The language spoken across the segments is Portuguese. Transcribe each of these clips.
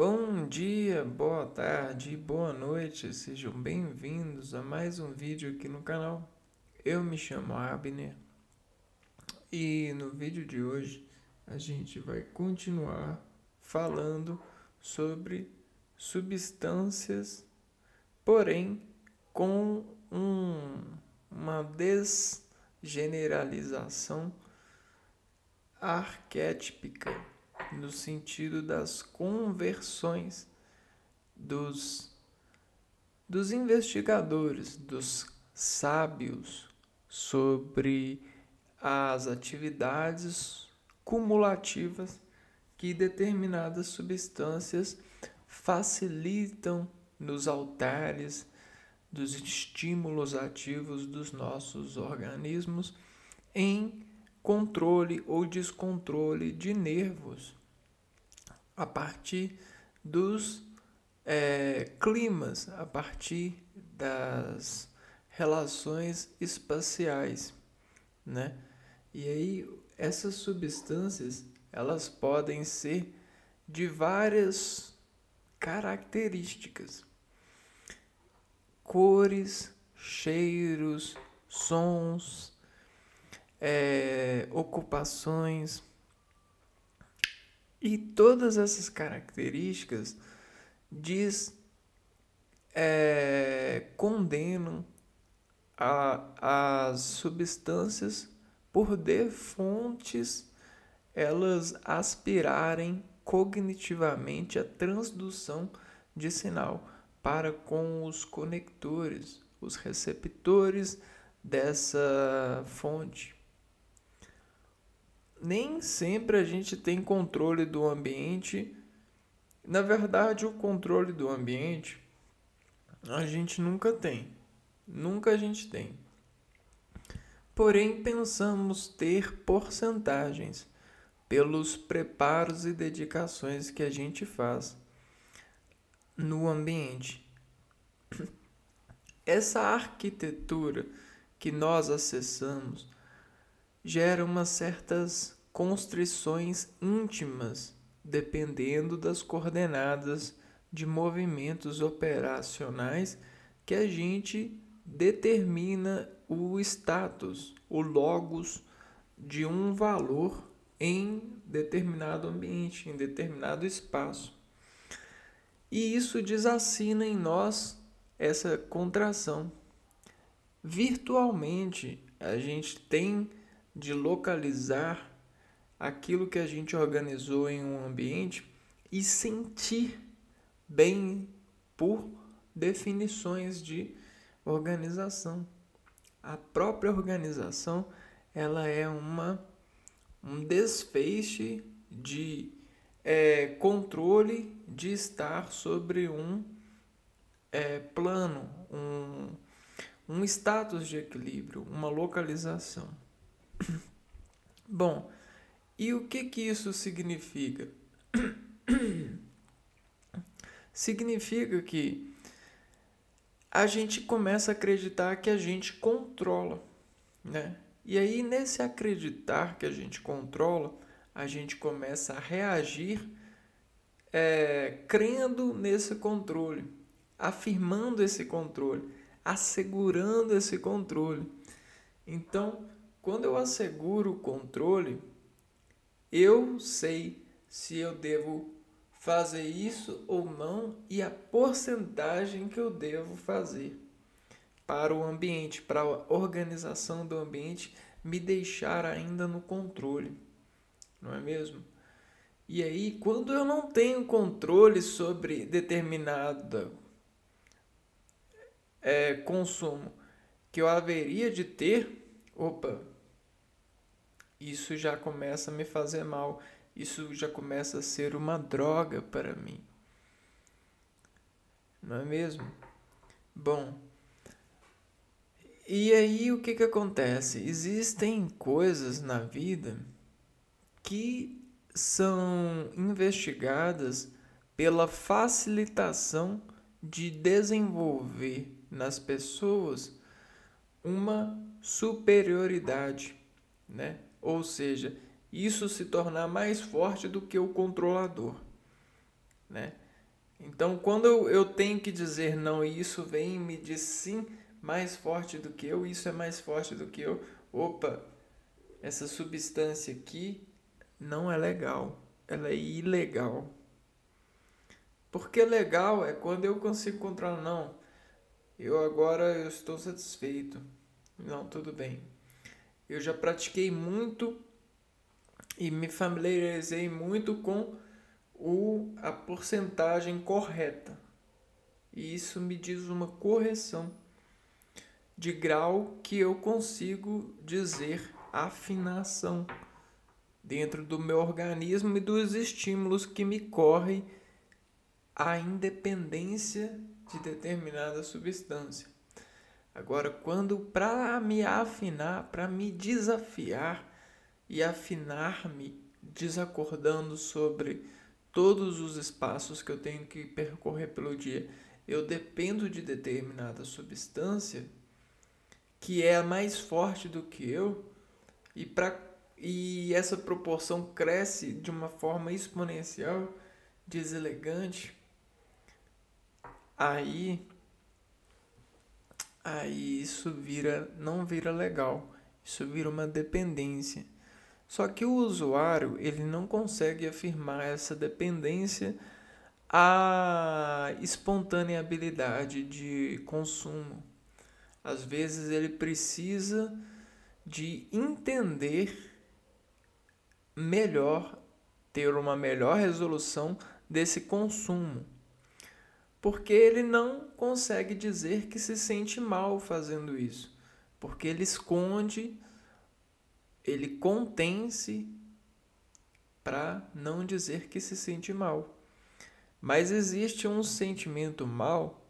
Bom dia, boa tarde, boa noite, sejam bem-vindos a mais um vídeo aqui no canal. Eu me chamo Abner e no vídeo de hoje a gente vai continuar falando sobre substâncias, porém com uma desgeneralização arquetípica, no sentido das conversões dos, dos investigadores, dos sábios, sobre as atividades cumulativas que determinadas substâncias facilitam nos altares dos estímulos ativos dos nossos organismos em controle ou descontrole de nervos a partir dos climas, a partir das relações espaciais, né? E aí essas substâncias elas podem ser de várias características, cores, cheiros, sons, ocupações, e todas essas características condenam as substâncias por de fontes elas aspirarem cognitivamente a transdução de sinal para com os conectores, os receptores dessa fonte. Nem sempre a gente tem controle do ambiente. Na verdade, o controle do ambiente a gente nunca tem. Nunca a gente tem. Porém, pensamos ter porcentagens pelos preparos e dedicações que a gente faz no ambiente. Essa arquitetura que nós acessamos gera umas certas constrições íntimas, dependendo das coordenadas de movimentos operacionais que a gente determina o status, o logos de um valor em determinado ambiente, em determinado espaço. E isso desassina em nós essa contração. Virtualmente, a gente tem de localizar aquilo que a gente organizou em um ambiente e sentir bem por definições de organização. A própria organização ela é um desfecho de controle de estar sobre um plano, um status de equilíbrio, uma localização. Bom, e o que isso significa? Significa que a gente começa a acreditar que a gente controla, né? E aí, nesse acreditar que a gente controla, a gente começa a reagir crendo nesse controle, afirmando esse controle, assegurando esse controle. Então, quando eu asseguro o controle, eu sei se eu devo fazer isso ou não e a porcentagem que eu devo fazer para o ambiente, para a organização do ambiente me deixar ainda no controle, não é mesmo? E aí, quando eu não tenho controle sobre determinado consumo que eu haveria de ter, opa, isso já começa a me fazer mal, isso já começa a ser uma droga para mim, não é mesmo? Bom, e aí o que acontece? Existem coisas na vida que são investigadas pela facilitação de desenvolver nas pessoas uma superioridade, né? Ou seja, isso se tornar mais forte do que o controlador, né? Então, quando eu tenho que dizer não e isso vem e me diz sim, mais forte do que eu, isso é mais forte do que eu, opa, essa substância aqui não é legal, ela é ilegal. Porque legal é quando eu consigo controlar, não, eu estou satisfeito, não, tudo bem. Eu já pratiquei muito e me familiarizei muito com a porcentagem correta. E isso me diz uma correção de grau que eu consigo dizer afinação dentro do meu organismo e dos estímulos que me correm a independência de determinada substância. Agora, quando para me afinar, para me desafiar e afinar-me desacordando sobre todos os espaços que eu tenho que percorrer pelo dia, eu dependo de determinada substância que é mais forte do que eu e essa proporção cresce de uma forma exponencial, deselegante, aí isso não vira legal, isso vira uma dependência. Só que o usuário ele não consegue afirmar essa dependência à espontaneidade de consumo. Às vezes ele precisa de entender melhor, ter uma melhor resolução desse consumo. Porque ele não consegue dizer que se sente mal fazendo isso. Porque ele esconde, ele contém-se para não dizer que se sente mal. Mas existe um sentimento mal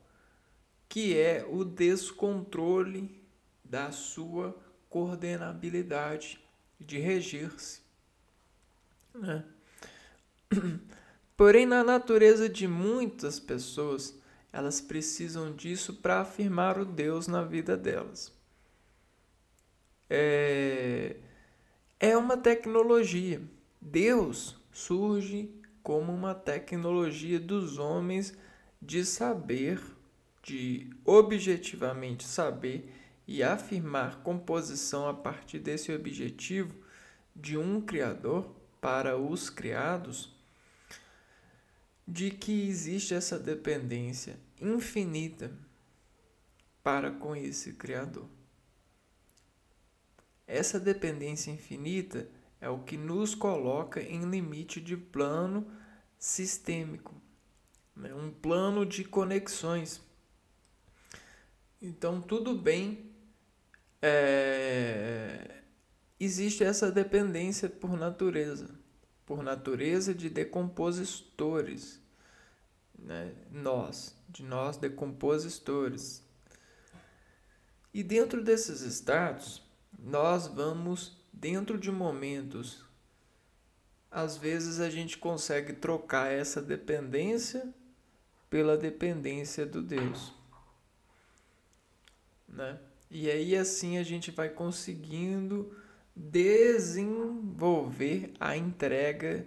que é o descontrole da sua coordenabilidade de regir-se, né? Porém, na natureza de muitas pessoas, elas precisam disso para afirmar o Deus na vida delas. É uma tecnologia. Deus surge como uma tecnologia dos homens de saber, de objetivamente saber e afirmar composição a partir desse objetivo de um Criador para os criados, de que existe essa dependência infinita para com esse Criador. Essa dependência infinita é o que nos coloca em limite de plano sistêmico, né? Um plano de conexões. Então, tudo bem, existe essa dependência por natureza de decompositores, né? De nós decompositores. E dentro desses estados, nós vamos, dentro de momentos, às vezes a gente consegue trocar essa dependência pela dependência do Deus, né? E aí assim a gente vai conseguindo desenvolver a entrega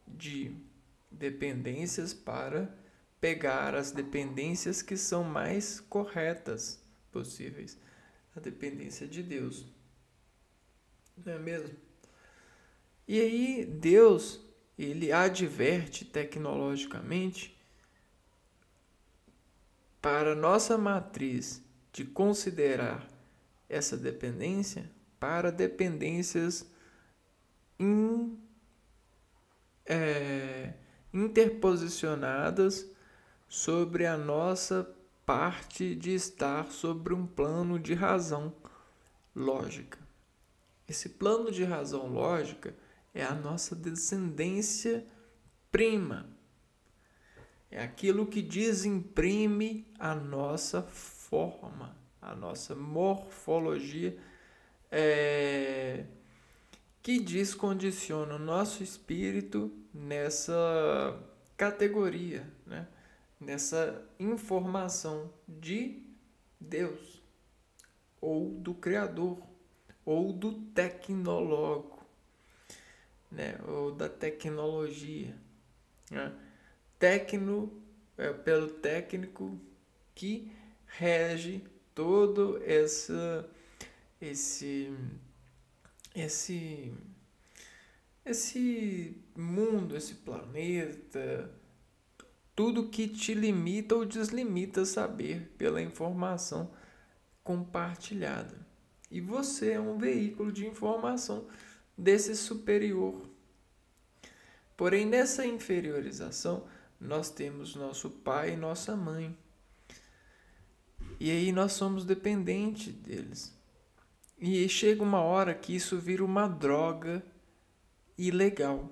de dependências para pegar as dependências que são mais corretas possíveis. A dependência de Deus. Não é mesmo? E aí Deus, ele adverte tecnologicamente para nossa matriz de considerar essa dependência para dependências interposicionadas sobre a nossa parte de estar sobre um plano de razão lógica. Esse plano de razão lógica é a nossa descendência prima. É aquilo que desimprime a nossa forma, a nossa morfologia, que descondiciona o nosso espírito nessa categoria, né? Nessa informação de Deus, ou do Criador, ou do tecnólogo, né? Ou da tecnologia, né? Tecno pelo técnico que rege todo esse esse mundo, esse planeta, tudo que te limita ou deslimita saber pela informação compartilhada. E você é um veículo de informação desse superior. Porém, nessa inferiorização, nós temos nosso pai e nossa mãe. E aí nós somos dependentes deles. E chega uma hora que isso vira uma droga ilegal.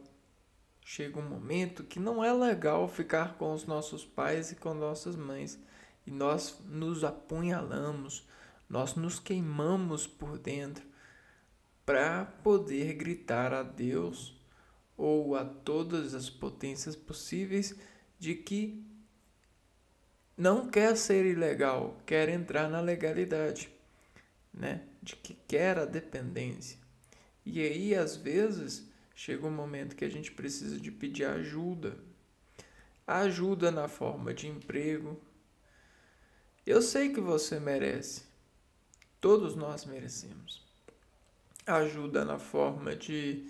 Chega um momento que não é legal ficar com os nossos pais e com nossas mães. E nós nos apunhalamos, nós nos queimamos por dentro para poder gritar a Deus ou a todas as potências possíveis de que não quer ser ilegal, quer entrar na legalidade, né? De que quer a dependência. E aí, às vezes, chega um momento que a gente precisa de pedir ajuda. Ajuda na forma de emprego. Eu sei que você merece. Todos nós merecemos. Ajuda na forma de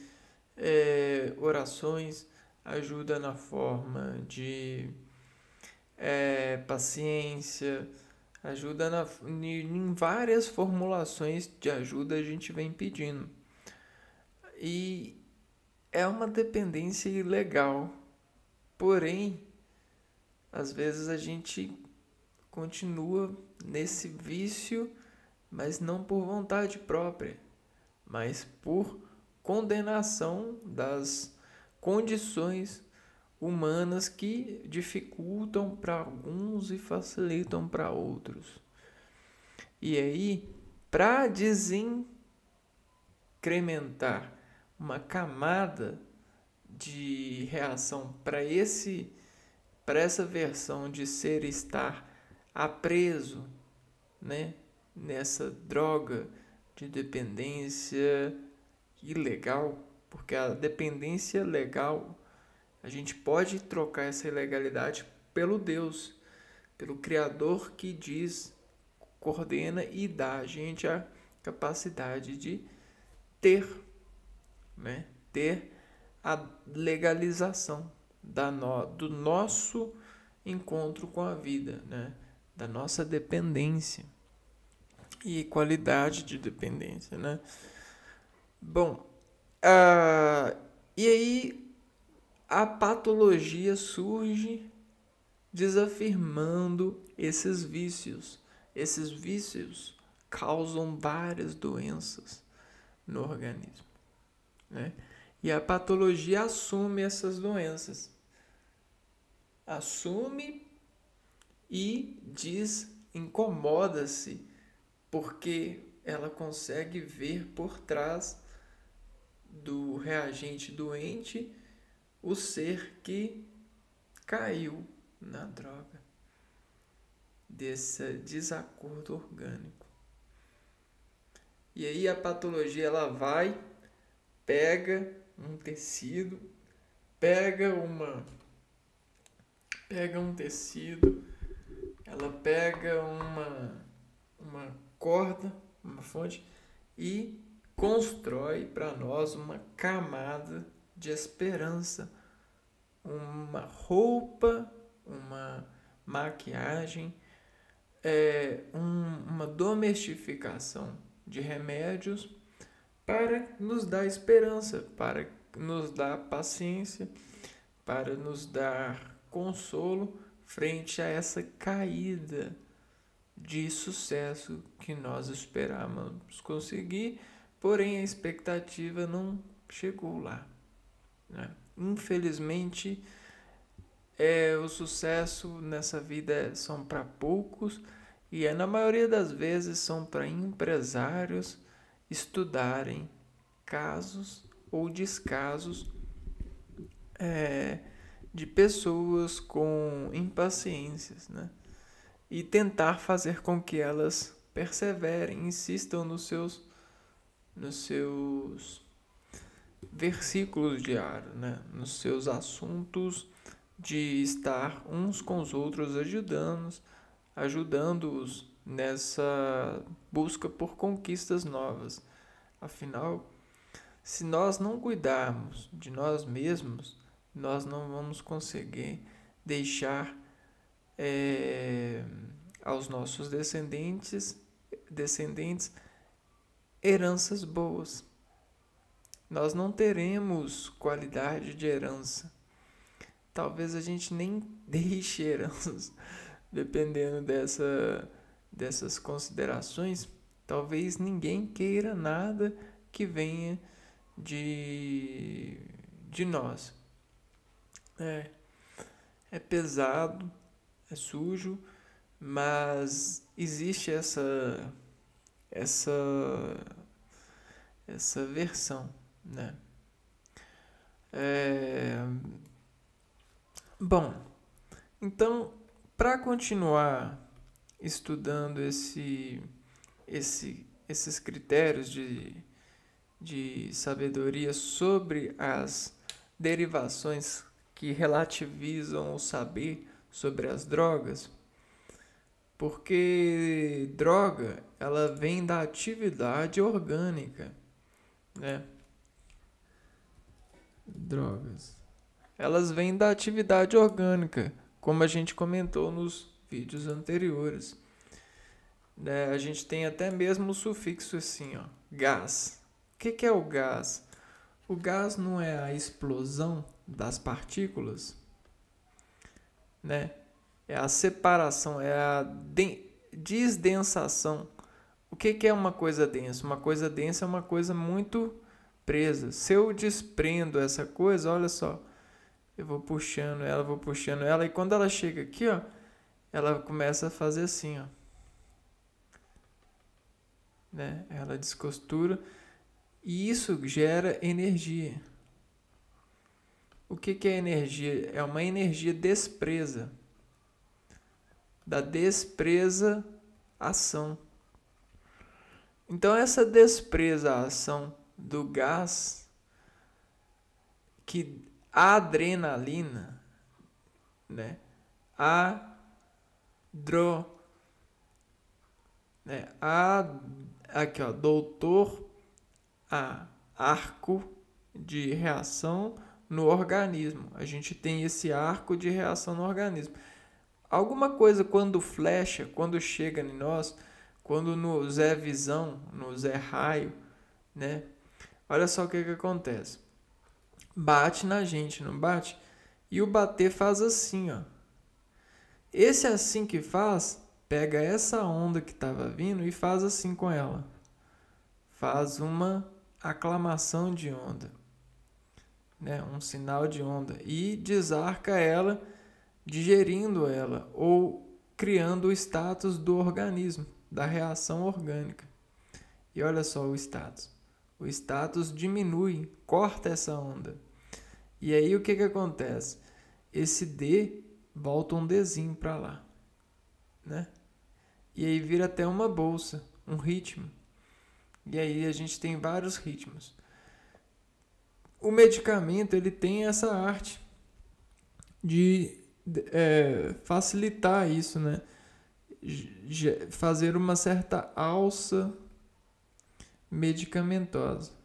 orações, ajuda na forma de paciência, ajuda em várias formulações de ajuda a gente vem pedindo. E é uma dependência ilegal. Porém, às vezes a gente continua nesse vício, mas não por vontade própria, mas por condenação das condições humanas que dificultam para alguns e facilitam para outros. E aí, para desincrementar uma camada de reação para essa versão de ser estar apreso, né, nessa droga de dependência ilegal, porque a dependência legal, a gente pode trocar essa ilegalidade pelo Deus, pelo Criador que diz, coordena e dá a gente a capacidade de ter, né? Ter a legalização do nosso encontro com a vida, né? Da nossa dependência e qualidade de dependência, né? Bom, e aí a patologia surge desafirmando esses vícios. Esses vícios causam várias doenças no organismo, né? E a patologia assume essas doenças. Assume e incomoda-se, porque ela consegue ver por trás do reagente doente o ser que caiu na droga desse desacordo orgânico. E aí a patologia ela vai, pega um tecido, pega um tecido, ela pega uma corda, uma fonte e constrói para nós uma camada de esperança, uma roupa, uma maquiagem, uma domesticação de remédios para nos dar esperança, para nos dar paciência, para nos dar consolo frente a essa caída de sucesso que nós esperávamos conseguir, porém a expectativa não chegou lá, né? Infelizmente, o sucesso nessa vida são para poucos e na maioria das vezes são para empresários estudarem casos ou descasos de pessoas com impaciências, né? E tentar fazer com que elas perseverem, insistam nos seus versículos diários, né? Nos seus assuntos de estar uns com os outros ajudando-os nessa busca por conquistas novas. Afinal, se nós não cuidarmos de nós mesmos, nós não vamos conseguir deixar aos nossos descendentes heranças boas. Nós não teremos qualidade de herança. Talvez a gente nem deixe heranças, dependendo dessas considerações. Talvez ninguém queira nada que venha de nós. É pesado, é sujo, mas existe essa versão, né? Bom, então, para continuar estudando esses critérios de sabedoria sobre as derivações que relativizam o saber sobre as drogas, porque droga, ela vem da atividade orgânica, né? Drogas. Elas vêm da atividade orgânica, como a gente comentou nos vídeos anteriores. Né? A gente tem até mesmo o sufixo assim, ó, gás. O que é o gás? O gás não é a explosão das partículas, né? É a separação, é a desdensação. O que é uma coisa densa? Uma coisa densa é uma coisa muito presa. Se eu desprendo essa coisa, olha só, eu vou puxando ela, e quando ela chega aqui, ó, ela começa a fazer assim, ó. Né? Ela descostura e isso gera energia. O que é energia? É uma energia despresa. Da despreza ação. Então essa despreza ação do gás, que a adrenalina, né? Aqui ó, doutor arco de reação no organismo. A gente tem esse arco de reação no organismo. Alguma coisa quando flecha, quando chega em nós, quando nos é visão, nos é raio, né? Olha só o que acontece. Bate na gente, não bate? E o bater faz assim, ó. Esse assim que faz, pega essa onda que estava vindo e faz assim com ela. Faz uma aclamação de onda, né? Um sinal de onda. E desarca ela, digerindo ela ou criando o status do organismo, da reação orgânica. E olha só o status. O status diminui, corta essa onda. E aí o que acontece? Esse D volta um Dzinho para lá, né? E aí vira até uma bolsa, um ritmo. E aí a gente tem vários ritmos. O medicamento ele tem essa arte de facilitar isso, né? Fazer uma certa alça medicamentosa.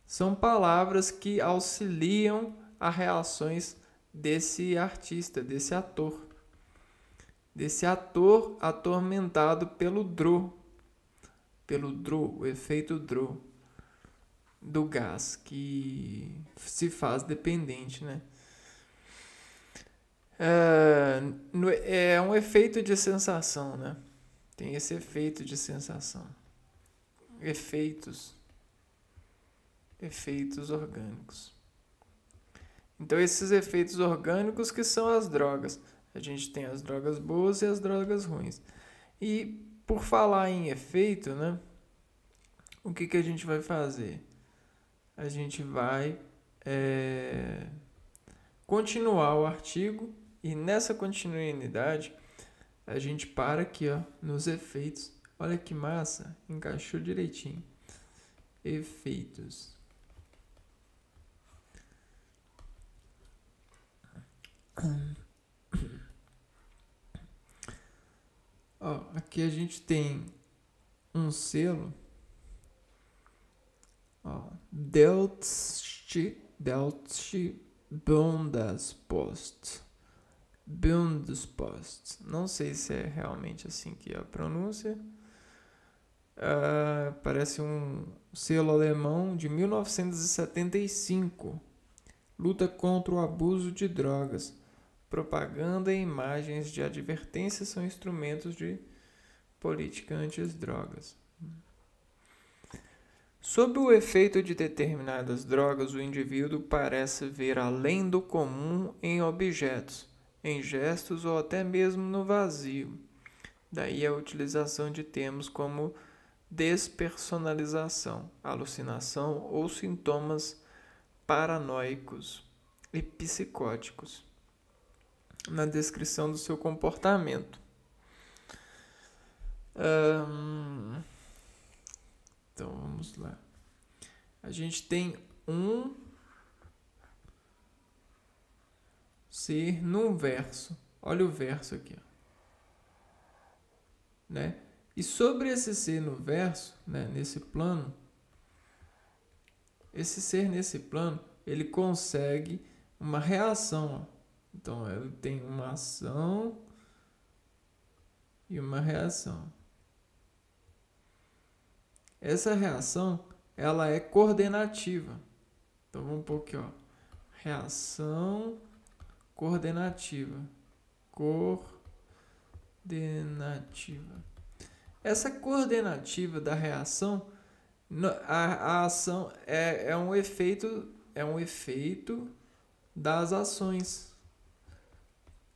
São palavras que auxiliam as reações desse artista, desse ator atormentado pelo Dro, o efeito Dro do gás, que se faz dependente, né? É um efeito de sensação, né? Tem esse efeito de sensação. Efeitos orgânicos. Então, esses efeitos orgânicos que são as drogas. A gente tem as drogas boas e as drogas ruins. E, por falar em efeito, né? O que a gente vai fazer? A gente vai continuar o artigo e nessa continuidade a gente para aqui, ó, nos efeitos. Olha que massa, encaixou direitinho. Efeitos. Aqui a gente tem um selo, ó, Deutsche Bundespost. Bundespost. Não sei se é realmente assim que é a pronúncia. Parece um selo alemão de 1975. Luta contra o abuso de drogas. Propaganda e imagens de advertência são instrumentos de política anti-drogas. Sob o efeito de determinadas drogas, o indivíduo parece ver além do comum em objetos, em gestos ou até mesmo no vazio. Daí a utilização de termos como despersonalização, alucinação ou sintomas paranoicos e psicóticos na descrição do seu comportamento. Então vamos lá. A gente tem um ser num verso. Olha o verso aqui, ó. Né? E sobre esse ser no verso, né, nesse plano, esse ser nesse plano, ele consegue uma reação. Ó. Então ele tem uma ação e uma reação. Essa reação, ela é coordenativa. Então vamos pôr aqui, ó. Reação coordenativa. Essa coordenativa da reação, a ação é um efeito das ações.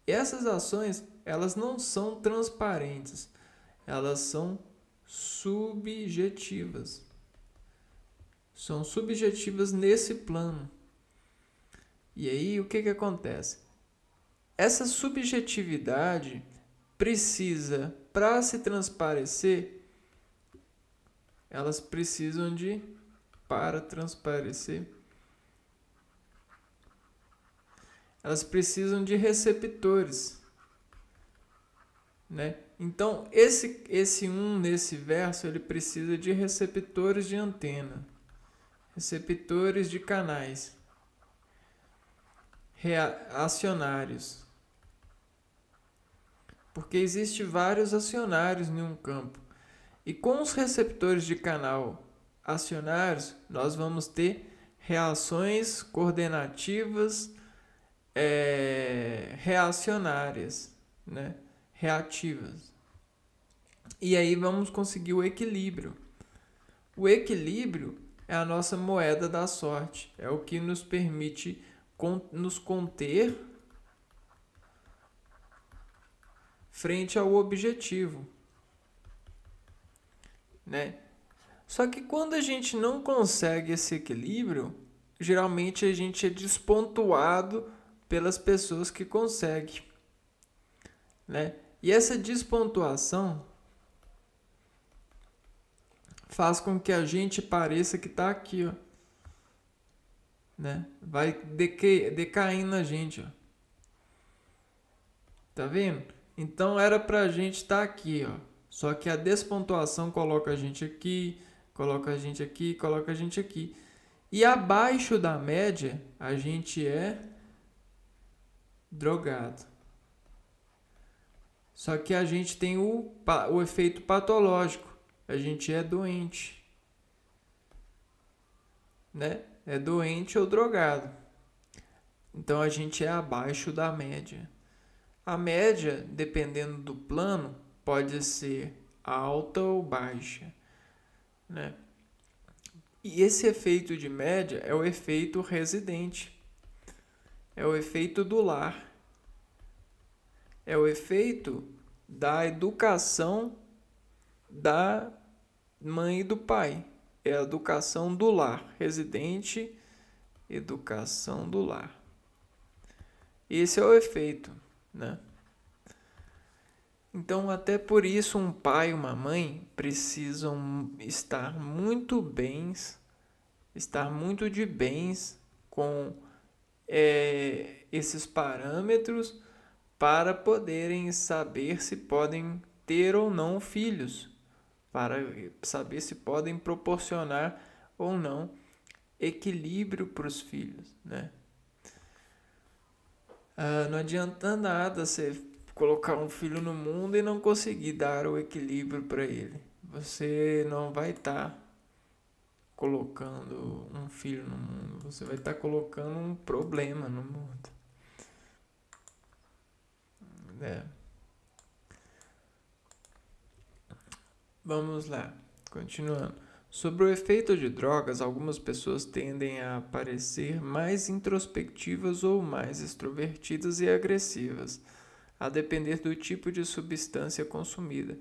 E essas ações, elas não são transparentes. Elas são subjetivas. São subjetivas nesse plano. E aí, o que acontece? Essa subjetividade precisa, para se transparecer, elas precisam para transparecer, elas precisam de receptores, né? Então, esse nesse verso, ele precisa de receptores de antena, receptores de canais, acionários. Porque existe vários acionários em um campo. E com os receptores de canal acionários, nós vamos ter reações coordenativas reacionárias, né? Reativas. E aí vamos conseguir o equilíbrio. O equilíbrio é a nossa moeda da sorte. É o que nos permite nos conter frente ao objetivo, né? Só que quando a gente não consegue esse equilíbrio, geralmente a gente é despontuado pelas pessoas que conseguem, né? E essa despontuação faz com que a gente pareça que está aqui, ó, né? Vai decaindo a gente, ó. Tá vendo? Então era pra gente estar aqui, ó. Só que a despontuação coloca a gente aqui, coloca a gente aqui, coloca a gente aqui. E abaixo da média, a gente é drogado. Só que a gente tem o efeito patológico. A gente é doente, né? É doente ou drogado. Então a gente é abaixo da média. A média, dependendo do plano, pode ser alta ou baixa, né? E esse efeito de média é o efeito residente. É o efeito do lar. É o efeito da educação da mãe e do pai. É a educação do lar. Residente, educação do lar. Esse é o efeito, né? Então, até por isso, um pai e uma mãe precisam estar muito de bens com esses parâmetros para poderem saber se podem ter ou não filhos, para saber se podem proporcionar ou não equilíbrio para os filhos, né? Não adianta nada você colocar um filho no mundo e não conseguir dar o equilíbrio para ele. Você não vai estar colocando um filho no mundo, você vai estar colocando um problema no mundo, né? Vamos lá, continuando. Sobre o efeito de drogas, algumas pessoas tendem a parecer mais introspectivas ou mais extrovertidas e agressivas, a depender do tipo de substância consumida,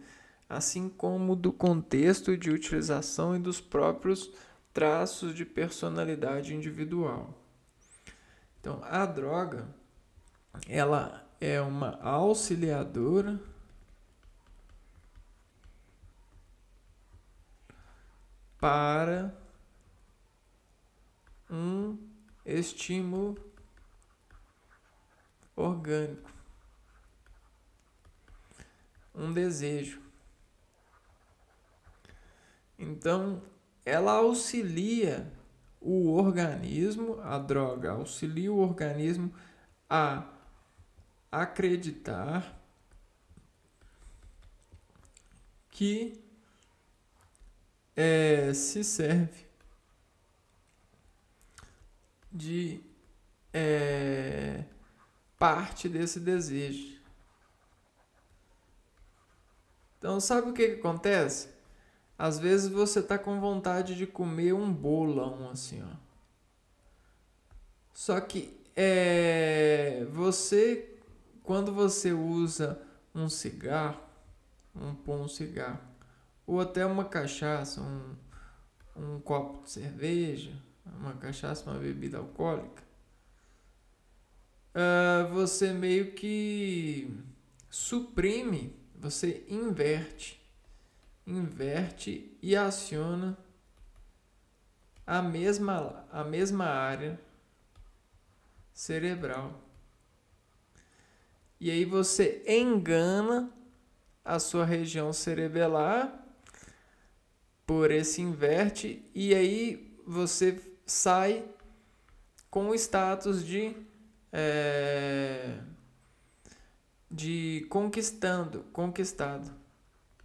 assim como do contexto de utilização e dos próprios traços de personalidade individual. Então, a droga, ela é uma auxiliadora para um estímulo orgânico, um desejo. Então, ela auxilia o organismo, a droga auxilia o organismo a acreditar que se serve de parte desse desejo. Então, sabe o que acontece? Às vezes você tá com vontade de comer um bolão assim, ó. Só que quando você usa um cigarro, um cigarro, ou até uma cachaça, um copo de cerveja, uma cachaça, uma bebida alcoólica, você meio que suprime, você inverte e aciona a mesma área cerebral. E aí você engana a sua região cerebelar por esse inverte, e aí você sai com o status de conquistado,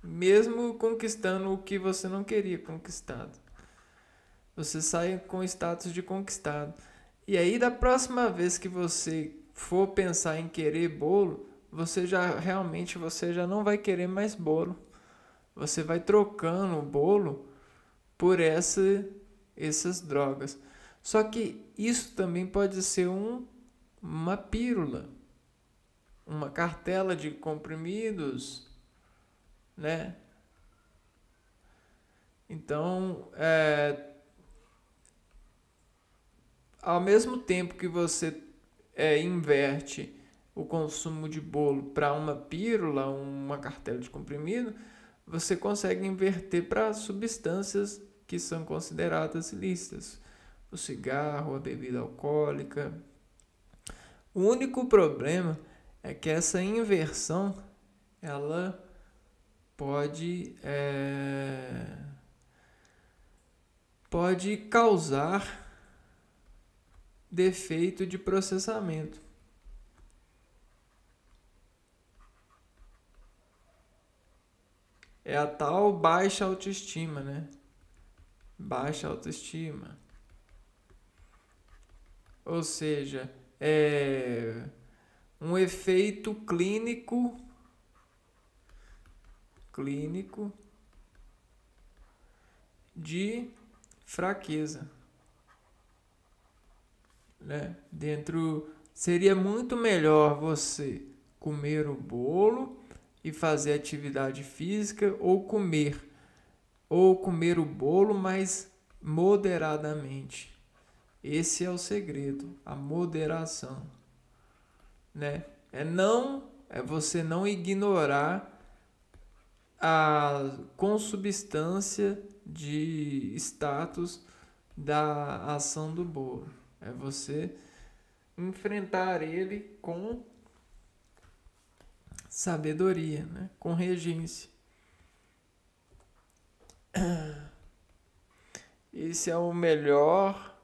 mesmo conquistando o que você não queria conquistado. Você sai com o status de conquistado. E aí da próxima vez que você for pensar em querer bolo, você já não vai querer mais bolo. Você vai trocando o bolo por essas drogas. Só que isso também pode ser uma pílula, uma cartela de comprimidos, né? Então, ao mesmo tempo que você inverte o consumo de bolo para uma pílula, uma cartela de comprimido, você consegue inverter para substâncias que são consideradas ilícitas. O cigarro, a bebida alcoólica. O único problema é que essa inversão ela pode causar defeito de processamento. É a tal baixa autoestima, né? Baixa autoestima. Ou seja, é um efeito clínico de fraqueza, né? Seria muito melhor você comer o bolo e fazer atividade física ou comer o bolo, mas moderadamente. Esse é o segredo, a moderação, né? É você não ignorar a consubstância de status da ação do bolo. É você enfrentar ele com sabedoria, né? Com regência. Esse é o melhor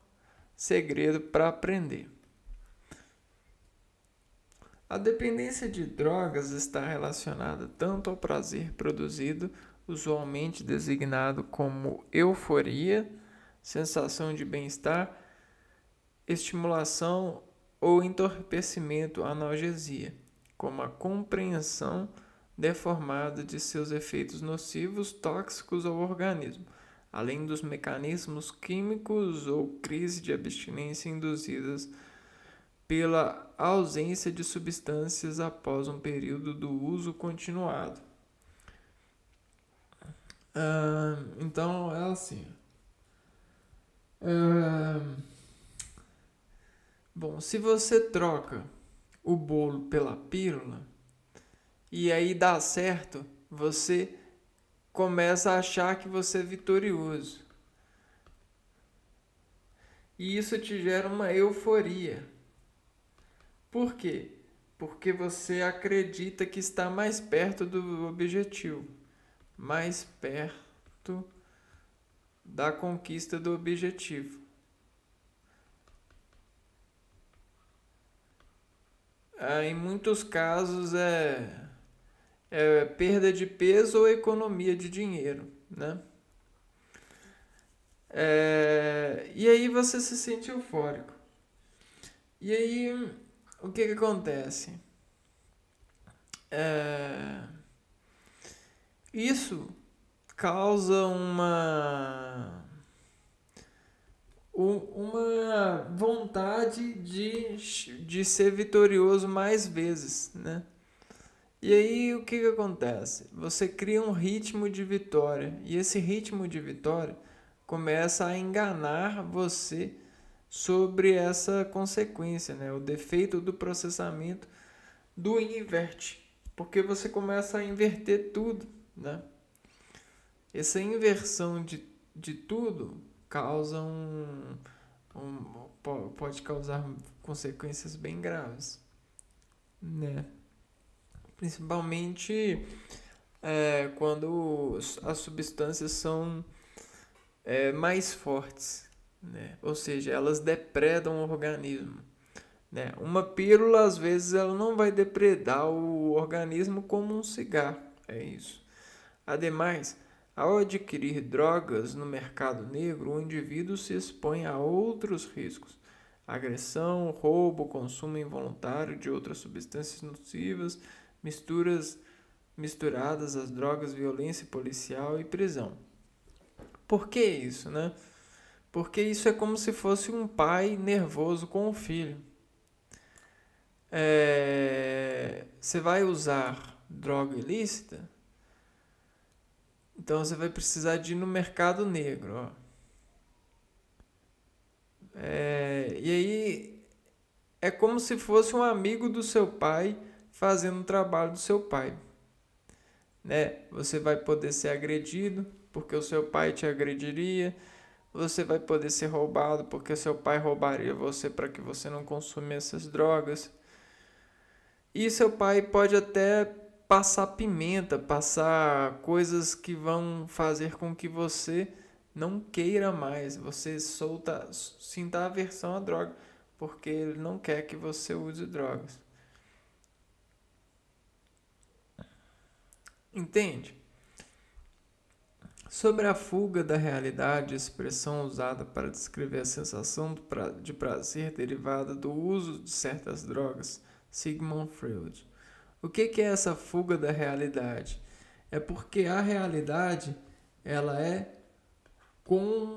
segredo para aprender. A dependência de drogas está relacionada tanto ao prazer produzido, usualmente designado como euforia, sensação de bem-estar, estimulação ou entorpecimento, analgesia, como a compreensão deformada de seus efeitos nocivos, tóxicos ao organismo, além dos mecanismos químicos ou crise de abstinência induzidas pela ausência de substâncias após um período do uso continuado. Então é assim. Bom, se você troca o bolo pela pílula e aí dá certo, você começa a achar que você é vitorioso. E isso te gera uma euforia. Por quê? Porque você acredita que está mais perto do objetivo, mais perto da conquista do objetivo. Em muitos casos é perda de peso ou economia de dinheiro, né? E aí você se sente eufórico. E aí, o que acontece? Isso causa uma vontade de ser vitorioso mais vezes, né? E aí o que acontece? Você cria um ritmo de vitória e esse ritmo de vitória começa a enganar você sobre essa consequência, né? O defeito do processamento do inverte, porque você começa a inverter tudo, né? Essa inversão de tudo causa pode causar consequências bem graves, né? Principalmente quando as substâncias são mais fortes, né? Ou seja, elas depredam o organismo, né? Uma pílula, às vezes, ela não vai depredar o organismo como um cigarro, é isso. Ademais, ao adquirir drogas no mercado negro, o indivíduo se expõe a outros riscos: agressão, roubo, consumo involuntário de outras substâncias nocivas, misturadas às drogas, violência policial e prisão. Por que isso, né? Porque isso é como se fosse um pai nervoso com o filho. Você vai usar droga ilícita? Então você vai precisar de ir no mercado negro. Ó. E aí é como se fosse um amigo do seu pai fazendo o trabalho do seu pai. Né? Você vai poder ser agredido porque o seu pai te agrediria. Você vai poder ser roubado porque o seu pai roubaria você para que você não consumisse essas drogas. E seu pai pode até passar pimenta, passar coisas que vão fazer com que você não queira mais, você sinta aversão à droga, porque ele não quer que você use drogas. Entende? Sobre a fuga da realidade, expressão usada para descrever a sensação de prazer derivada do uso de certas drogas, Sigmund Freud. O que é essa fuga da realidade? É porque a realidade ela é composição.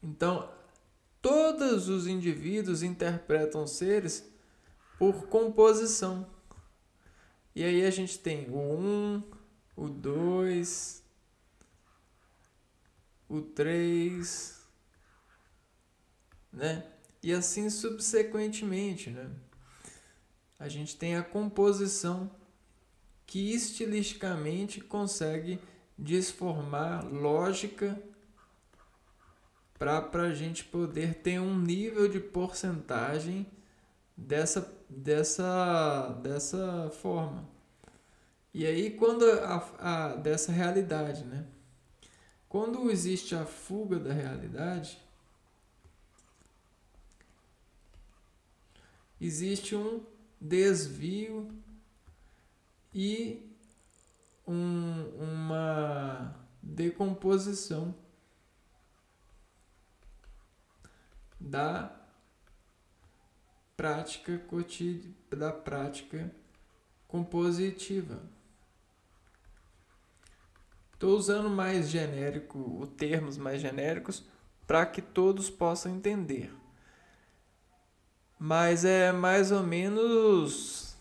Então, todos os indivíduos interpretam seres por composição. E aí a gente tem o 1, o 2, o 3, né? E assim subsequentemente, né? A gente tem a composição que estilisticamente consegue desformar lógica para a gente poder ter um nível de porcentagem dessa forma. E aí, quando dessa realidade, né? Quando existe a fuga da realidade, existe um desvio e uma decomposição da prática da prática compositiva. Estou usando mais genérico, os termos mais genéricos, para que todos possam entender. Mas é mais ou menos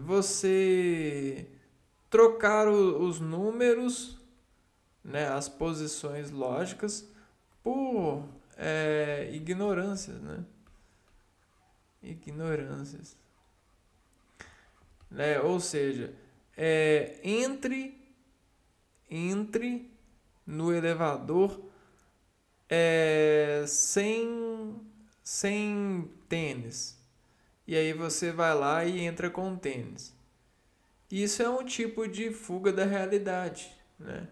você trocar os números, né, as posições lógicas, por ignorâncias, né? Ignorâncias. Né? Ou seja, entre no elevador sem tênis. E aí você vai lá e entra com tênis. Isso é um tipo de fuga da realidade, né?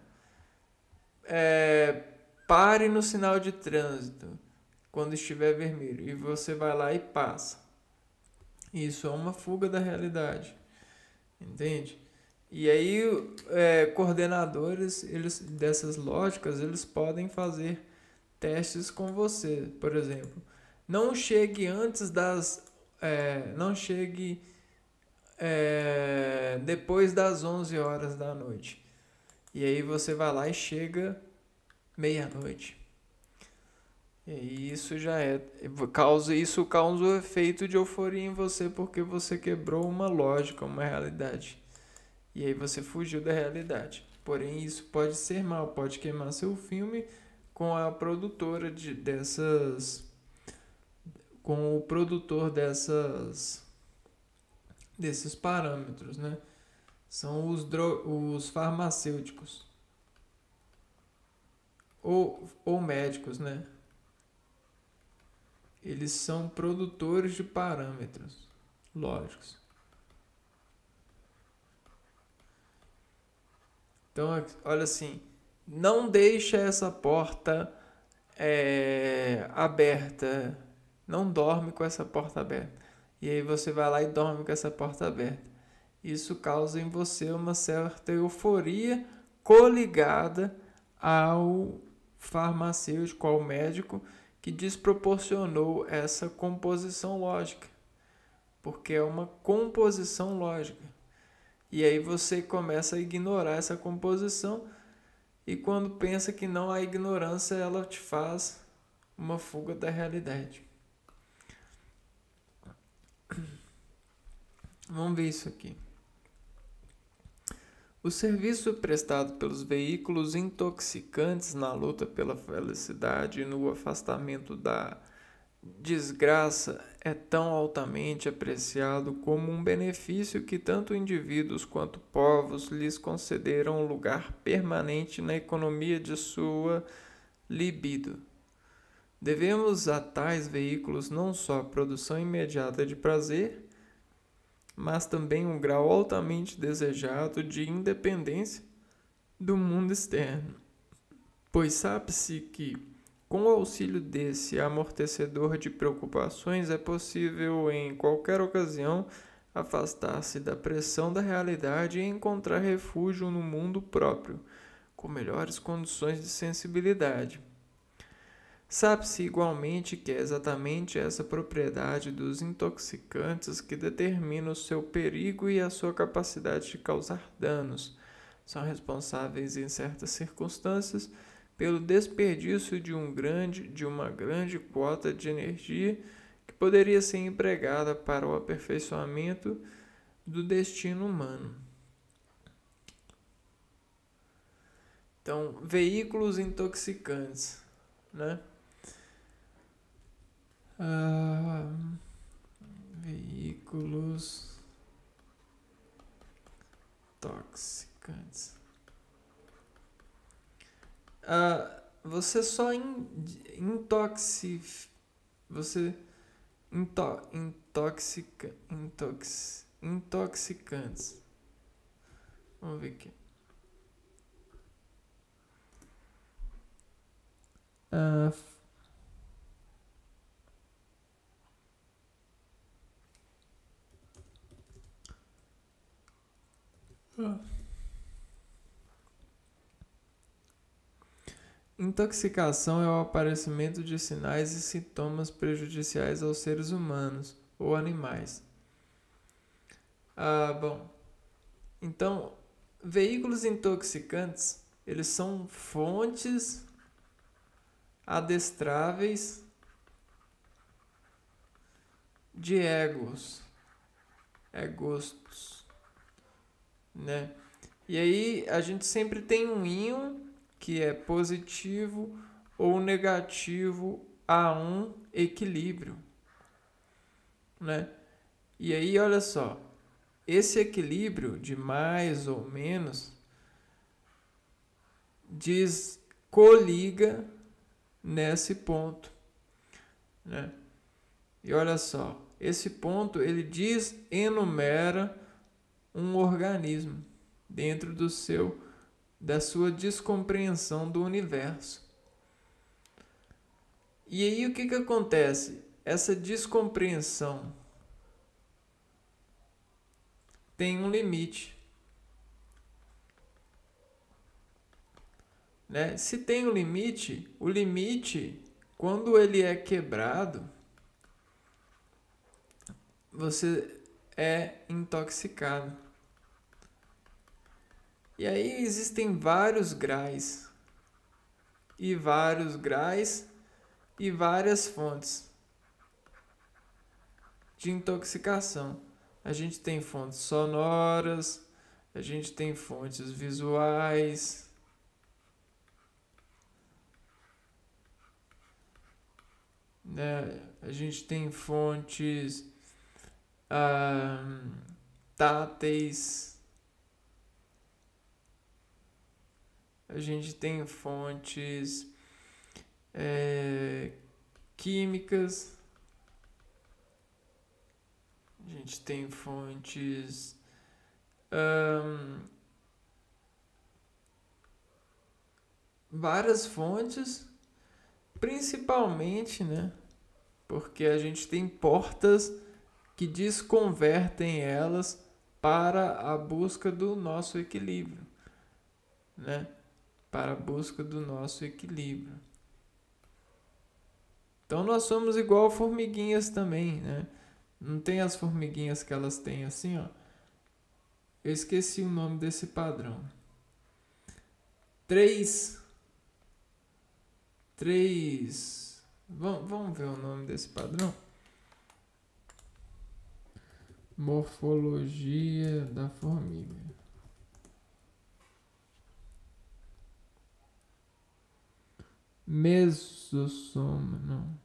Pare no sinal de trânsito quando estiver vermelho e você vai lá e passa. Isso é uma fuga da realidade, entende? E aí coordenadores dessas lógicas eles podem fazer testes com você, por exemplo. Não chegue antes não chegue depois das 11 horas da noite. E aí você vai lá e chega meia-noite. E isso causa o efeito de euforia em você porque você quebrou uma lógica, uma realidade. E aí você fugiu da realidade. Porém, isso pode ser mal, pode queimar seu filme com a produtora com o produtor desses parâmetros, né? São os farmacêuticos ou médicos, né? Eles são produtores de parâmetros lógicos. Então, olha assim, não deixa essa porta aberta. Não dorme com essa porta aberta. E aí você vai lá e dorme com essa porta aberta. Isso causa em você uma certa euforia coligada ao farmacêutico, ao médico, que desproporcionou essa composição lógica. Porque é uma composição lógica. E aí você começa a ignorar essa composição e quando pensa que não, a ignorância ela te faz uma fuga da realidade. Vamos ver isso aqui. O serviço prestado pelos veículos intoxicantes na luta pela felicidade e no afastamento da desgraça é tão altamente apreciado como um benefício que tanto indivíduos quanto povos lhes concederam um lugar permanente na economia de sua libido. Devemos a tais veículos não só a produção imediata de prazer, mas também um grau altamente desejado de independência do mundo externo, pois sabe-se que com o auxílio desse amortecedor de preocupações é possível, em qualquer ocasião, afastar-se da pressão da realidade e encontrar refúgio no mundo próprio, com melhores condições de sensibilidade. Sabe-se igualmente que é exatamente essa propriedade dos intoxicantes que determina o seu perigo e a sua capacidade de causar danos. São responsáveis, em certas circunstâncias, pelo desperdício de uma grande quota de energia que poderia ser empregada para o aperfeiçoamento do destino humano. Então, veículos intoxicantes, né? Veículos toxicantes. você só você intoxicantes. Vamos ver aqui. Intoxicação é o aparecimento de sinais e sintomas prejudiciais aos seres humanos ou animais. Bom. Então, veículos intoxicantes, eles são fontes adestráveis de egostos, né? E aí a gente sempre tem um íon que é positivo ou negativo a um equilíbrio, né? E aí olha só, esse equilíbrio de mais ou menos coliga nesse ponto, né? E olha só, esse ponto ele enumera um organismo dentro da sua descompreensão do universo. E aí o que acontece? Essa descompreensão tem um limite, né? Se tem um limite, o limite, quando ele é quebrado, você é intoxicado. E aí existem vários graus e várias fontes de intoxicação. A gente tem fontes sonoras, a gente tem fontes visuais, né? A gente tem fontes táteis, a gente tem fontes químicas, a gente tem fontes várias fontes, principalmente, né? Porque a gente tem portas que desconvertem elas para a busca do nosso equilíbrio, né? Para a busca do nosso equilíbrio. Então nós somos igual formiguinhas também, né? Não tem as formiguinhas que elas têm assim, ó. Eu esqueci o nome desse padrão. Três. Vamos ver o nome desse padrão? Morfologia da formiga. Mesosoma, não.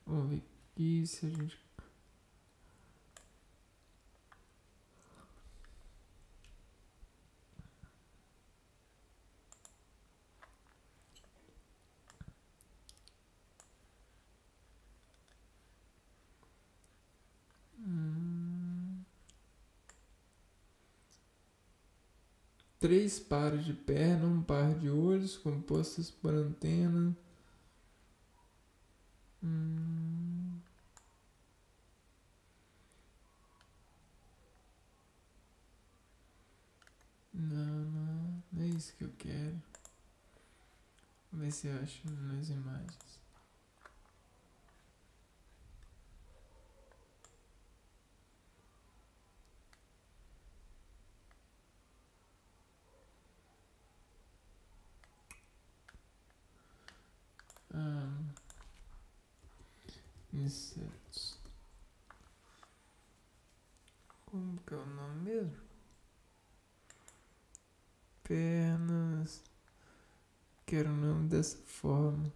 Vamos ver aqui se a gente... Três pares de perna, um par de olhos compostos por antena. Não é isso que eu quero. Vamos ver se eu acho nas imagens. Insetos. Como que é o nome mesmo? Pernas. Quero o nome dessa forma.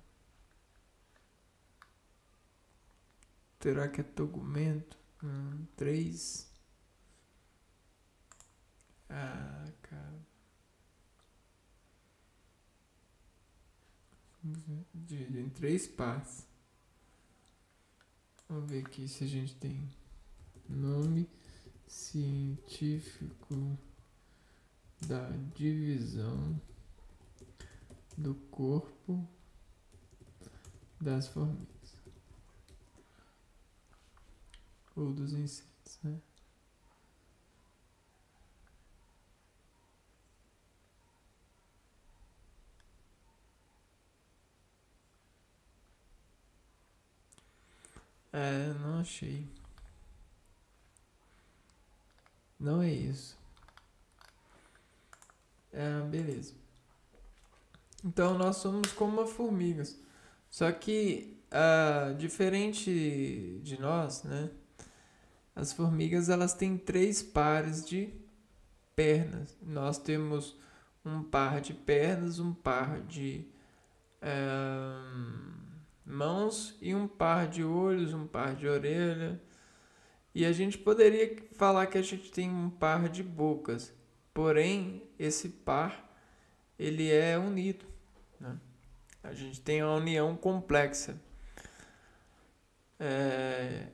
Será que é togumento? 3. Dividido em 3 partes. Vamos ver aqui se a gente tem nome científico da divisão do corpo das formigas ou dos insetos, né? Não achei. Não é isso. Beleza. Então nós somos como uma formiga. Só que, diferente de nós, né? As formigas elas têm 3 pares de pernas. Nós temos um par de pernas, um par de mãos e um par de olhos, um par de orelha. E a gente poderia falar que a gente tem um par de bocas. Porém, esse par ele é unido, né? A gente tem uma união complexa.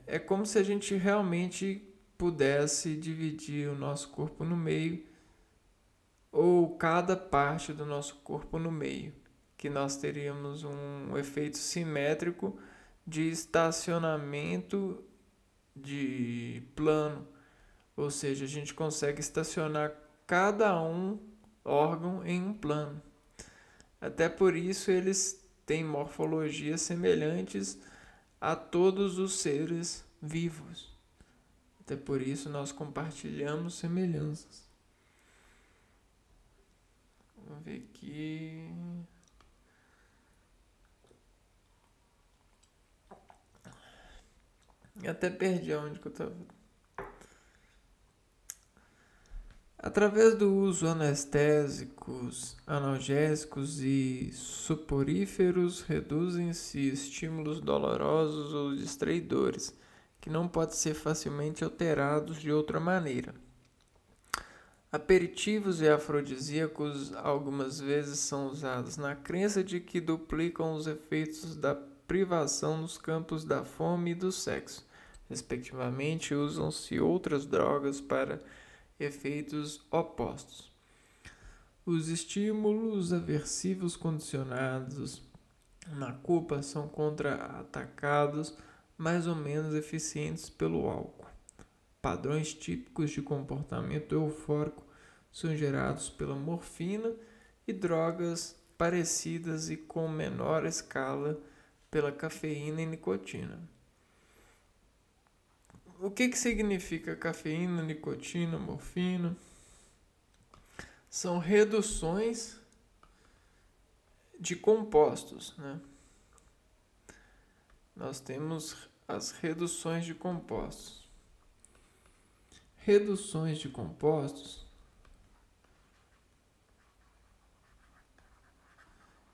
É como se a gente realmente pudesse dividir o nosso corpo no meio, ou cada parte do nosso corpo no meio, que nós teríamos um efeito simétrico de estacionamento de plano, ou seja, a gente consegue estacionar cada órgão em um plano. Até por isso eles têm morfologias semelhantes a todos os seres vivos. Até por isso nós compartilhamos semelhanças. Vamos ver aqui. Eu até perdi onde que eu estava. Através do uso anestésicos, analgésicos e suporíferos, reduzem-se estímulos dolorosos ou distraidores, que não podem ser facilmente alterados de outra maneira. Aperitivos e afrodisíacos algumas vezes são usados na crença de que duplicam os efeitos da privação nos campos da fome e do sexo. Respectivamente, usam-se outras drogas para efeitos opostos. Os estímulos aversivos condicionados na culpa são contra-atacados mais ou menos eficientes pelo álcool. Padrões típicos de comportamento eufórico são gerados pela morfina e drogas parecidas e com menor escala pela cafeína e nicotina. O que significa cafeína, nicotina, morfina? São reduções de compostos, né? Nós temos as reduções de compostos. Reduções de compostos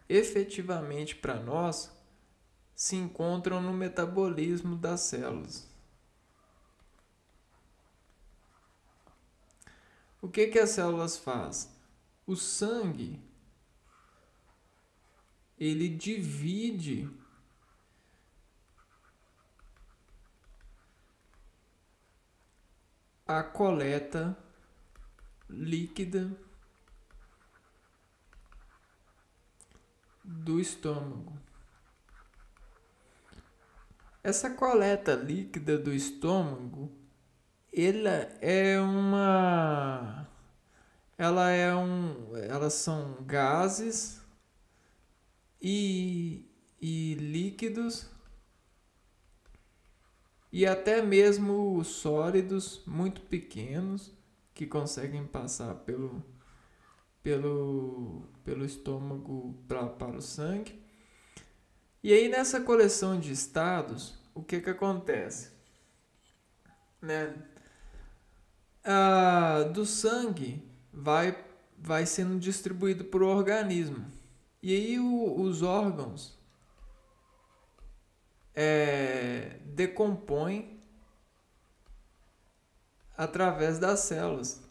efetivamente para nós se encontram no metabolismo das células. O que as células fazem? O sangue ele divide a coleta líquida do estômago. Essa coleta líquida do estômago, elas são gases e líquidos e até mesmo sólidos muito pequenos que conseguem passar pelo estômago para o sangue. E aí nessa coleção de estados, o que acontece? Né? Do sangue vai sendo distribuído para o organismo. E aí os órgãos decompõem através das células,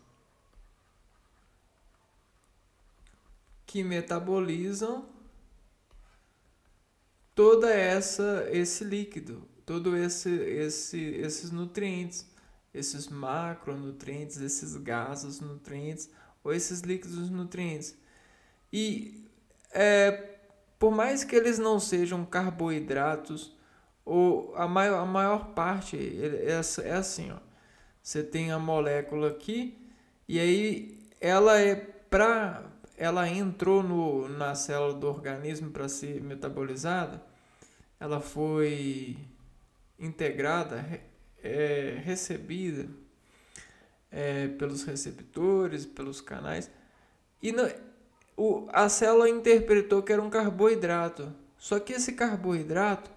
que metabolizam toda esse líquido, todo esses nutrientes, esses macronutrientes, esses gases nutrientes ou esses líquidos nutrientes. E por mais que eles não sejam carboidratos, ou a maior parte é assim, ó. Você tem a molécula aqui e aí ela entrou na célula do organismo para ser metabolizada, ela foi integrada, recebida pelos receptores, pelos canais, e a célula interpretou que era um carboidrato. Só que esse carboidrato,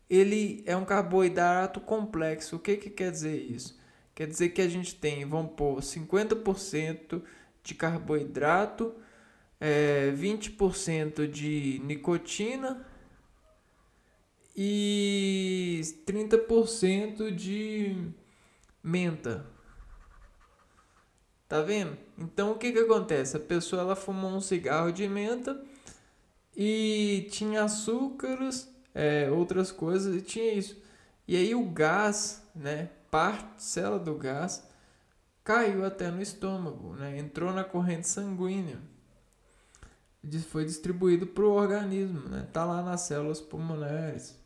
ele é um carboidrato complexo. O que quer dizer isso? Quer dizer que a gente tem, vamos pôr, 50% de carboidrato, 20% de nicotina e 30% de menta. Tá vendo? Então o que acontece? A pessoa ela fumou um cigarro de menta e tinha açúcares, outras coisas, e tinha isso. E aí o gás, né, parcela do gás, caiu até no estômago, né, entrou na corrente sanguínea, foi distribuído para o organismo, né, tá lá nas células pulmonares,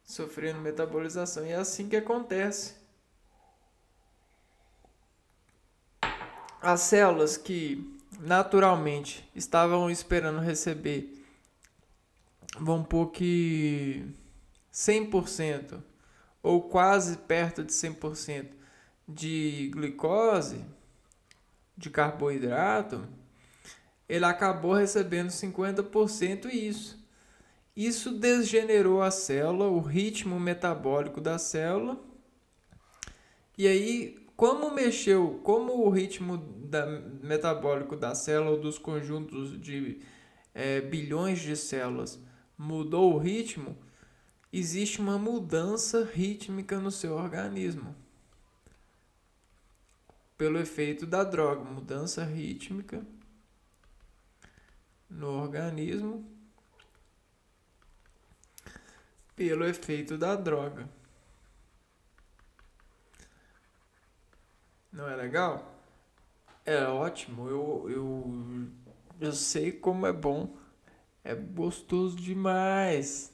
sofrendo metabolização. E é assim que acontece. As células que naturalmente estavam esperando receber, vamos pôr que 100% ou quase perto de 100% de glicose, de carboidrato, ele acabou recebendo 50% Isso degenerou a célula, o ritmo metabólico da célula. E aí, como o ritmo metabólico da célula ou dos conjuntos de bilhões de células mudou o ritmo, existe uma mudança rítmica no seu organismo. Pelo efeito da droga, mudança rítmica no organismo pelo efeito da droga. Não é legal? É ótimo, eu sei como é bom. É gostoso demais.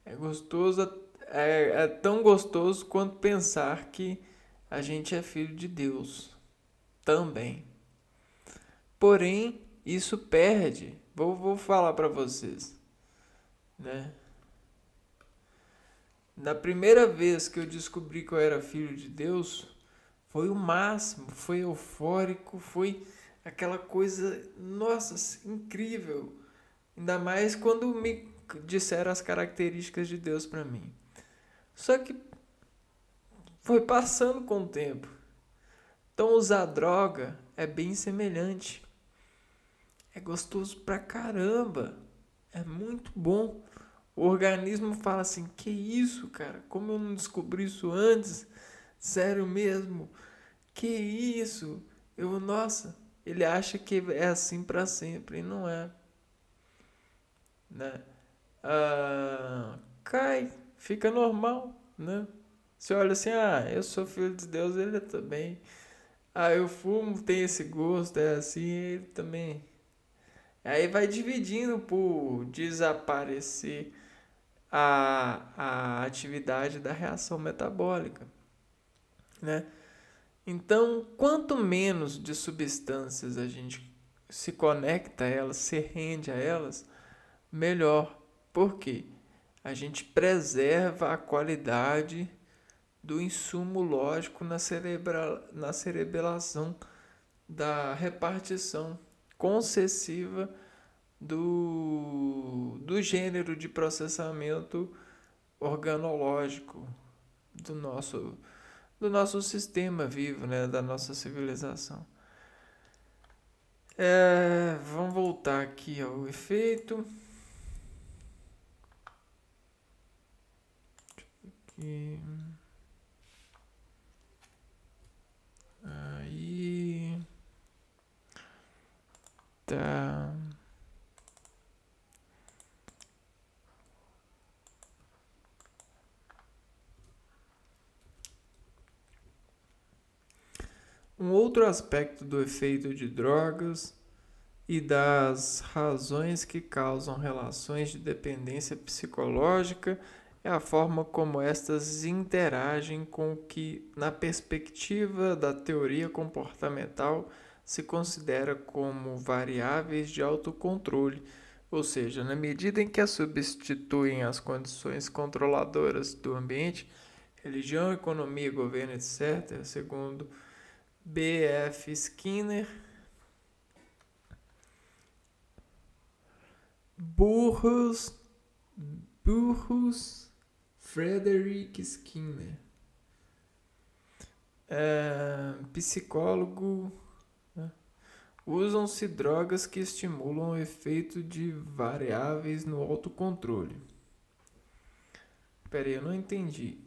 É gostoso, é tão gostoso quanto pensar que a gente é filho de Deus também. Porém, isso perde. Vou falar para vocês, né? Na primeira vez que eu descobri que eu era filho de Deus, foi o máximo, foi eufórico, foi aquela coisa, nossa, incrível. Ainda mais quando me disseram as características de Deus para mim. Só que foi passando com o tempo. Então usar droga é bem semelhante. É gostoso pra caramba. É muito bom. O organismo fala assim: que isso, cara? Como eu não descobri isso antes? Sério mesmo? Que isso? Nossa, ele acha que é assim pra sempre e não é, né? Cai, fica normal, né? Você olha assim: eu sou filho de Deus, ele também. Eu fumo, tem esse gosto, é assim, ele também. Aí vai dividindo por desaparecer a atividade da reação metabólica, né? Então, quanto menos de substâncias a gente se conecta a elas, se rende a elas, melhor. Por quê? A gente preserva a qualidade do insumo lógico na cerebração da repartição concessiva do gênero de processamento organológico do nosso sistema vivo, né, da nossa civilização. Vamos voltar aqui ao efeito. Aqui. Aí. Tá. outro aspecto do efeito de drogas e das razões que causam relações de dependência psicológica é a forma como estas interagem com o que, na perspectiva da teoria comportamental, se considera como variáveis de autocontrole, ou seja, na medida em que substituem as condições controladoras do ambiente, religião, economia, governo, etc., segundo B.F. Skinner, Burrus Frederick Skinner, psicólogo, né? Usam-se drogas que estimulam o efeito de variáveis no autocontrole. Peraí, eu não entendi.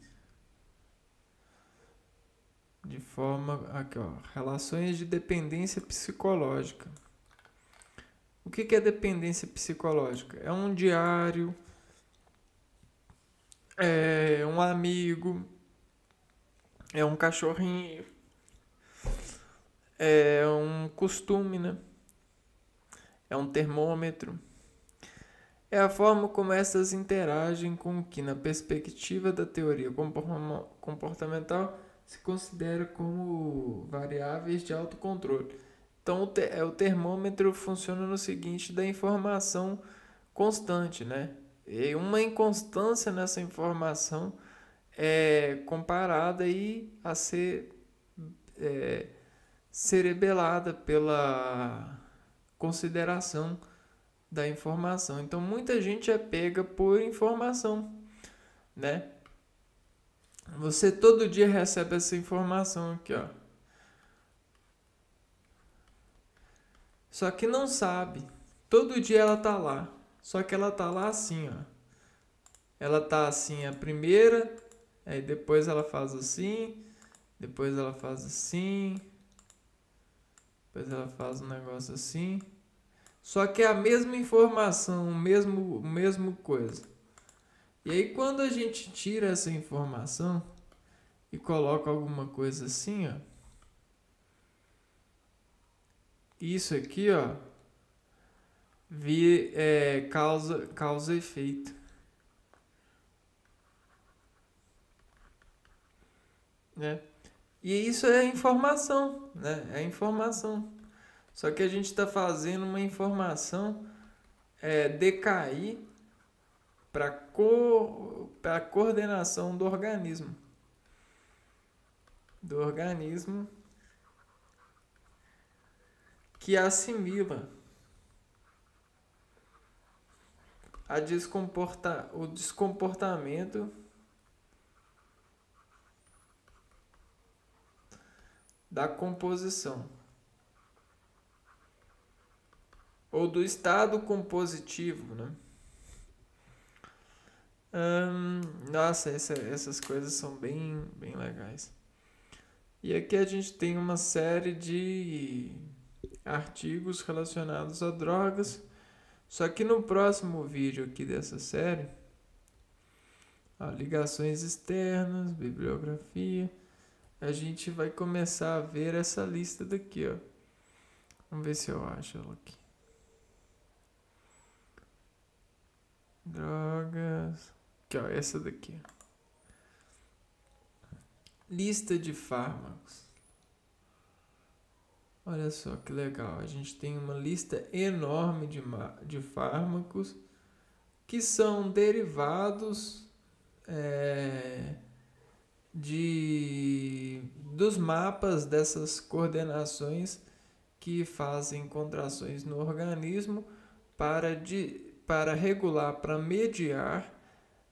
De forma, aqui ó, relações de dependência psicológica. O que é dependência psicológica? É um diário, é um amigo, é um cachorrinho, é um costume, né? É um termômetro. É a forma como essas interagem com o que, na perspectiva da teoria comportamental, se considera como variáveis de autocontrole. Então, o termômetro funciona no seguinte, da informação constante, né? E uma inconstância nessa informação é comparada aí a ser cerebelada pela consideração da informação. Então, muita gente é pega por informação, né? Você todo dia recebe essa informação aqui, ó. Só que não sabe. Todo dia ela tá lá. Só que ela tá lá assim, ó. Ela tá assim a primeira, aí depois ela faz assim, depois ela faz assim, depois ela faz um negócio assim. Só que é a mesma informação, o mesmo coisa. E aí quando a gente tira essa informação e coloca alguma coisa assim, ó. Isso aqui, ó, causa efeito, né? E isso é informação, né? É informação. Só que a gente está fazendo uma informação decair para a coordenação do organismo. Do organismo que assimila o descomportamento da composição ou do estado compositivo, né? Nossa, essas coisas são bem legais. E aqui a gente tem uma série de artigos relacionados a drogas. Só que no próximo vídeo aqui dessa série, ligações externas, bibliografia, a gente vai começar a ver essa lista daqui, ó. Vamos ver se eu acho ela aqui. Drogas. Aqui, ó, essa daqui. Lista de fármacos. Olha só que legal. A gente tem uma lista enorme de fármacos que são derivados dos mapas dessas coordenações que fazem contrações no organismo para regular, para mediar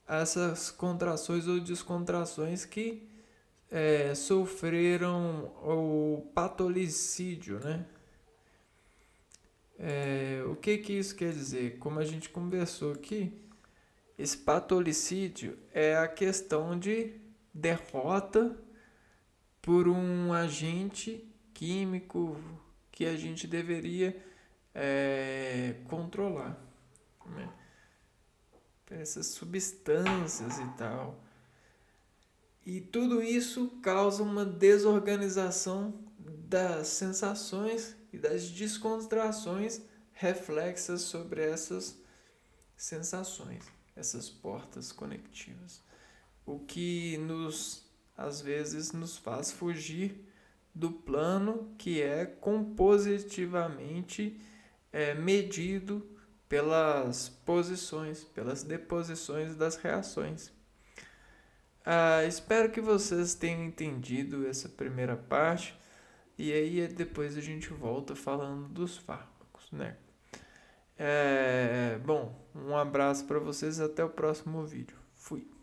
essas contrações ou descontrações que sofreram o patolicídio, né? O que isso quer dizer? Como a gente conversou aqui, esse patolicídio é a questão de derrota por um agente químico que a gente deveria controlar, né? Essas substâncias e tal. E tudo isso causa uma desorganização das sensações e das descontrações reflexas sobre essas sensações, essas portas conectivas. O que às vezes nos faz fugir do plano que é compositivamente medido pelas posições, pelas deposições das reações. Espero que vocês tenham entendido essa primeira parte, e aí depois a gente volta falando dos fármacos, né? Bom, um abraço para vocês, até o próximo vídeo. Fui!